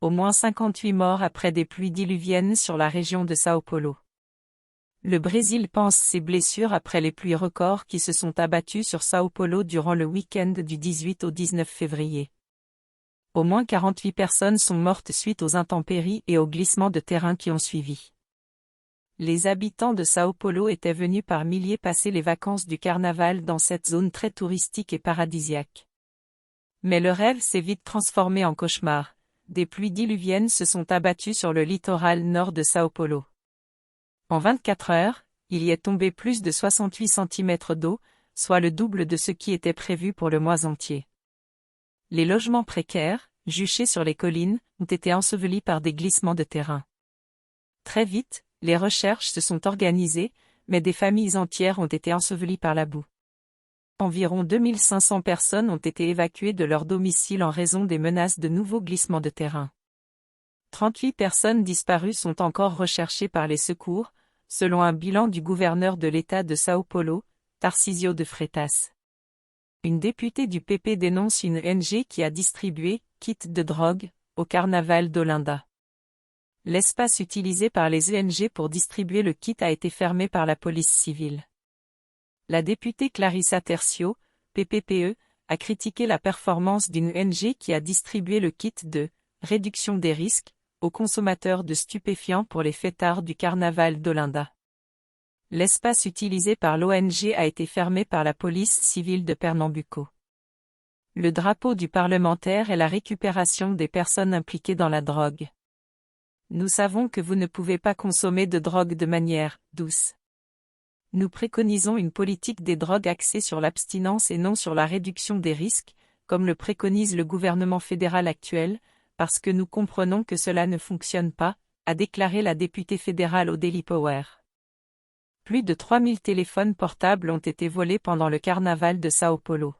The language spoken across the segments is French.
Au moins 58 morts après des pluies diluviennes sur la région de São Paulo. Le Brésil pense ses blessures après les pluies records qui se sont abattues sur São Paulo durant le week-end du 18 au 19 février. Au moins 48 personnes sont mortes suite aux intempéries et aux glissements de terrain qui ont suivi. Les habitants de São Paulo étaient venus par milliers passer les vacances du carnaval dans cette zone très touristique et paradisiaque. Mais le rêve s'est vite transformé en cauchemar. Des pluies diluviennes se sont abattues sur le littoral nord de São Paulo. En 24 heures, il y est tombé plus de 68 cm d'eau, soit le double de ce qui était prévu pour le mois entier. Les logements précaires, juchés sur les collines, ont été ensevelis par des glissements de terrain. Très vite, les recherches se sont organisées, mais des familles entières ont été ensevelies par la boue. Environ 2500 personnes ont été évacuées de leur domicile en raison des menaces de nouveaux glissements de terrain. 38 personnes disparues sont encore recherchées par les secours, selon un bilan du gouverneur de l'État de São Paulo, Tarcísio de Freitas. Une députée du PP dénonce une ONG qui a distribué « kits de drogue » au carnaval d'Olinda. L'espace utilisé par les ONG pour distribuer le kit a été fermé par la police civile. La députée Clarissa Tercio, PPPE, a critiqué la performance d'une ONG qui a distribué le kit de « réduction des risques » aux consommateurs de stupéfiants pour les fêtards du carnaval d'Olinda. L'espace utilisé par l'ONG a été fermé par la police civile de Pernambuco. Le drapeau du parlementaire est la récupération des personnes impliquées dans la drogue. Nous savons que vous ne pouvez pas consommer de drogue de manière douce. Nous préconisons une politique des drogues axée sur l'abstinence et non sur la réduction des risques, comme le préconise le gouvernement fédéral actuel, parce que nous comprenons que cela ne fonctionne pas, a déclaré la députée fédérale au Daily Power. Plus de 3000 téléphones portables ont été volés pendant le carnaval de São Paulo.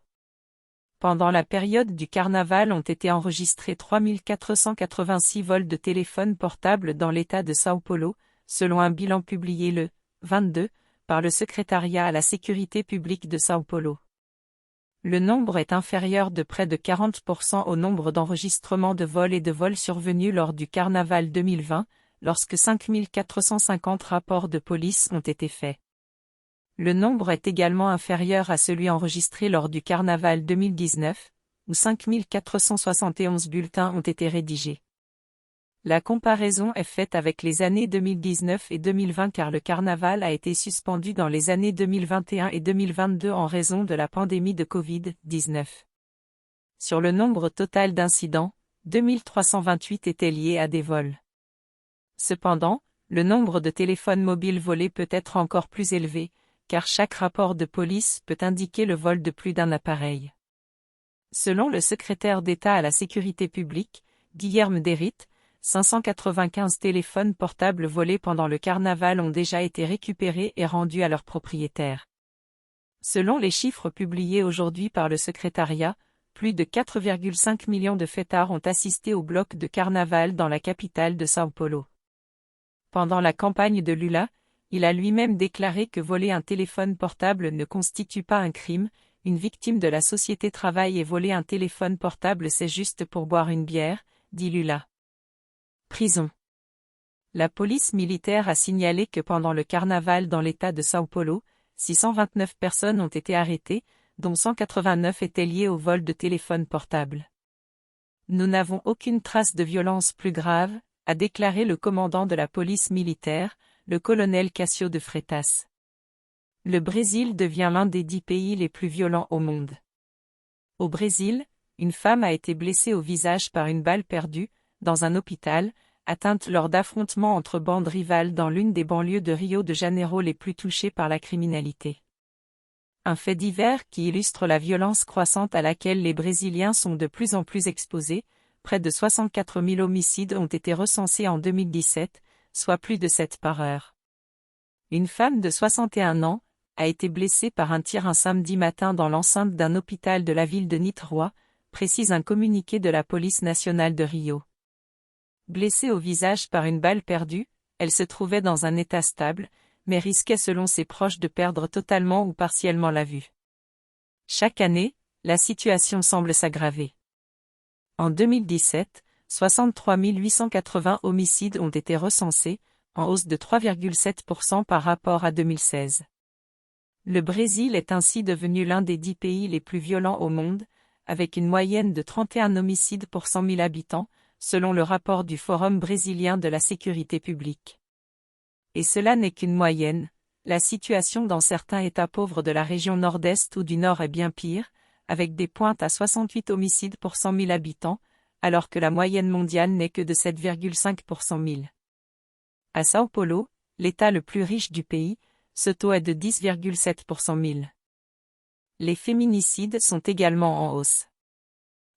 Pendant la période du carnaval ont été enregistrés 3486 vols de téléphones portables dans l'État de São Paulo, selon un bilan publié le 22 par le secrétariat à la sécurité publique de São Paulo. Le nombre est inférieur de près de 40% au nombre d'enregistrements de vols et de vols survenus lors du carnaval 2020, lorsque 5450 rapports de police ont été faits. Le nombre est également inférieur à celui enregistré lors du carnaval 2019, où 5471 bulletins ont été rédigés. La comparaison est faite avec les années 2019 et 2020 car le carnaval a été suspendu dans les années 2021 et 2022 en raison de la pandémie de Covid-19. Sur le nombre total d'incidents, 2328 étaient liés à des vols. Cependant, le nombre de téléphones mobiles volés peut être encore plus élevé, car chaque rapport de police peut indiquer le vol de plus d'un appareil. Selon le secrétaire d'État à la sécurité publique, Guilherme Derrit, 595 téléphones portables volés pendant le carnaval ont déjà été récupérés et rendus à leurs propriétaires. Selon les chiffres publiés aujourd'hui par le secrétariat, plus de 4,5 millions de fêtards ont assisté au bloc de carnaval dans la capitale de São Paulo. Pendant la campagne de Lula, il a lui-même déclaré que voler un téléphone portable ne constitue pas un crime, une victime de la société travaille et voler un téléphone portable c'est juste pour boire une bière, dit Lula. Prison. La police militaire a signalé que pendant le carnaval dans l'État de São Paulo, 629 personnes ont été arrêtées, dont 189 étaient liées au vol de téléphones portables. Nous n'avons aucune trace de violence plus grave, a déclaré le commandant de la police militaire, le colonel Cássio de Freitas. Le Brésil devient l'un des 10 pays les plus violents au monde. Au Brésil, une femme a été blessée au visage par une balle perdue, dans un hôpital, atteinte lors d'affrontements entre bandes rivales dans l'une des banlieues de Rio de Janeiro les plus touchées par la criminalité. Un fait divers qui illustre la violence croissante à laquelle les Brésiliens sont de plus en plus exposés, près de 64 000 homicides ont été recensés en 2017, soit plus de 7 par heure. Une femme de 61 ans a été blessée par un tir un samedi matin dans l'enceinte d'un hôpital de la ville de Niterói, précise un communiqué de la police nationale de Rio. Blessée au visage par une balle perdue, elle se trouvait dans un état stable, mais risquait selon ses proches de perdre totalement ou partiellement la vue. Chaque année, la situation semble s'aggraver. En 2017, 63 880 homicides ont été recensés, en hausse de 3,7% par rapport à 2016. Le Brésil est ainsi devenu l'un des 10 pays les plus violents au monde, avec une moyenne de 31 homicides pour 100 000 habitants, selon le rapport du Forum brésilien de la sécurité publique. Et cela n'est qu'une moyenne, la situation dans certains États pauvres de la région nord-est ou du nord est bien pire, avec des pointes à 68 homicides pour 100 000 habitants, alors que la moyenne mondiale n'est que de 7,5 pour 100 000. À São Paulo, l'État le plus riche du pays, ce taux est de 10,7 pour 100 000. Les féminicides sont également en hausse.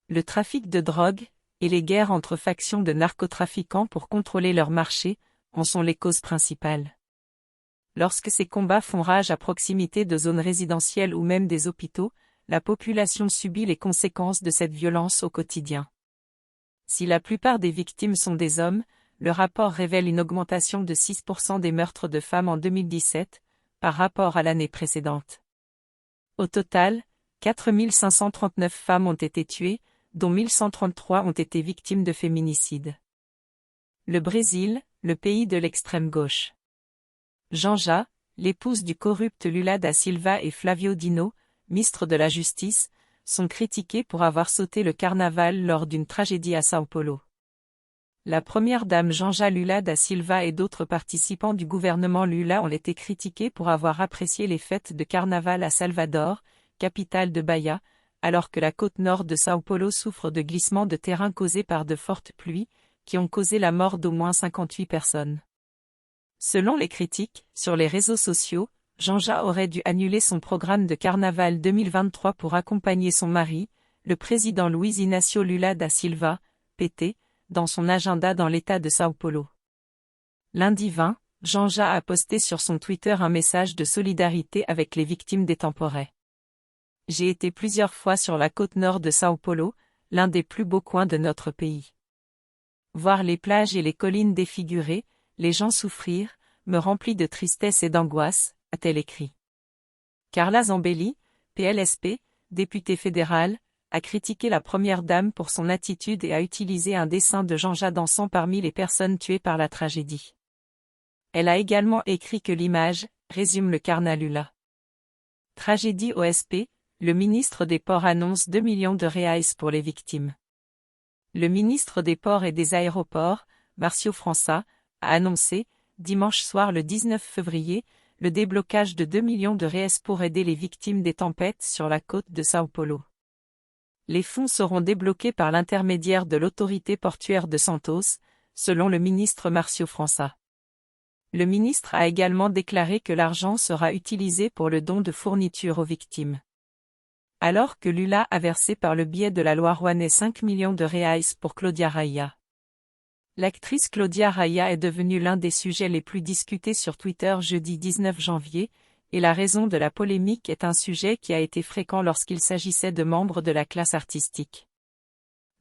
Le trafic de drogue, et les guerres entre factions de narcotrafiquants pour contrôler leur marché, en sont les causes principales. Lorsque ces combats font rage à proximité de zones résidentielles ou même des hôpitaux, la population subit les conséquences de cette violence au quotidien. Si la plupart des victimes sont des hommes, le rapport révèle une augmentation de 6% des meurtres de femmes en 2017, par rapport à l'année précédente. Au total, 4 539 femmes ont été tuées, dont 1133 ont été victimes de féminicide. Le Brésil, le pays de l'extrême gauche. Janja, l'épouse du corrupte Lula da Silva et Flávio Dino, ministre de la Justice, sont critiqués pour avoir sauté le carnaval lors d'une tragédie à São Paulo. La première dame Janja Lula da Silva et d'autres participants du gouvernement Lula ont été critiqués pour avoir apprécié les fêtes de carnaval à Salvador, capitale de Bahia, alors que la côte nord de São Paulo souffre de glissements de terrain causés par de fortes pluies, qui ont causé la mort d'au moins 58 personnes. Selon les critiques, sur les réseaux sociaux, Janja aurait dû annuler son programme de carnaval 2023 pour accompagner son mari, le président Luiz Inácio Lula da Silva, PT, dans son agenda dans l'état de São Paulo. Lundi 20, Janja a posté sur son Twitter un message de solidarité avec les victimes des temporets. J'ai été plusieurs fois sur la côte nord de São Paulo, l'un des plus beaux coins de notre pays. Voir les plages et les collines défigurées, les gens souffrir, me remplit de tristesse et d'angoisse, a-t-elle écrit. Carla Zambelli, PLSP, députée fédérale, a critiqué la première dame pour son attitude et a utilisé un dessin de Janja dansant parmi les personnes tuées par la tragédie. Elle a également écrit que l'image résume le carnaval Lula. Tragédie OSP, le ministre des Ports annonce 2 millions de reais pour les victimes. Le ministre des Ports et des Aéroports, Márcio França, a annoncé, dimanche soir le 19 février, le déblocage de 2 millions de reais pour aider les victimes des tempêtes sur la côte de São Paulo. Les fonds seront débloqués par l'intermédiaire de l'autorité portuaire de Santos, selon le ministre Márcio França. Le ministre a également déclaré que l'argent sera utilisé pour le don de fournitures aux victimes. Alors que Lula a versé par le biais de la loi Rouanet 5 millions de reais pour Cláudia Raia. L'actrice Cláudia Raia est devenue l'un des sujets les plus discutés sur Twitter jeudi 19 janvier, et la raison de la polémique est un sujet qui a été fréquent lorsqu'il s'agissait de membres de la classe artistique.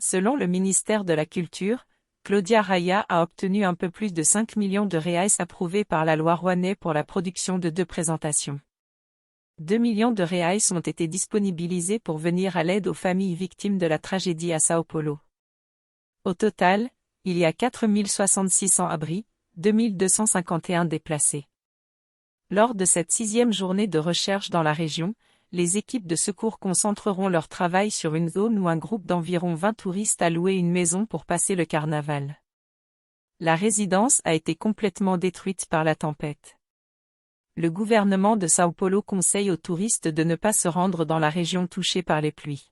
Selon le ministère de la Culture, Cláudia Raia a obtenu un peu plus de 5 millions de reais approuvés par la loi Rouanet pour la production de 2 présentations. 2 millions de reais ont été disponibilisés pour venir à l'aide aux familles victimes de la tragédie à São Paulo. Au total, il y a 4 066 sans-abri, 2 251 déplacés. Lors de cette 6e journée de recherche dans la région, les équipes de secours concentreront leur travail sur une zone où un groupe d'environ 20 touristes a loué une maison pour passer le carnaval. La résidence a été complètement détruite par la tempête. Le gouvernement de São Paulo conseille aux touristes de ne pas se rendre dans la région touchée par les pluies.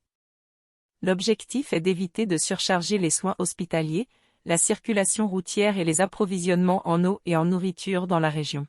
L'objectif est d'éviter de surcharger les soins hospitaliers, la circulation routière et les approvisionnements en eau et en nourriture dans la région.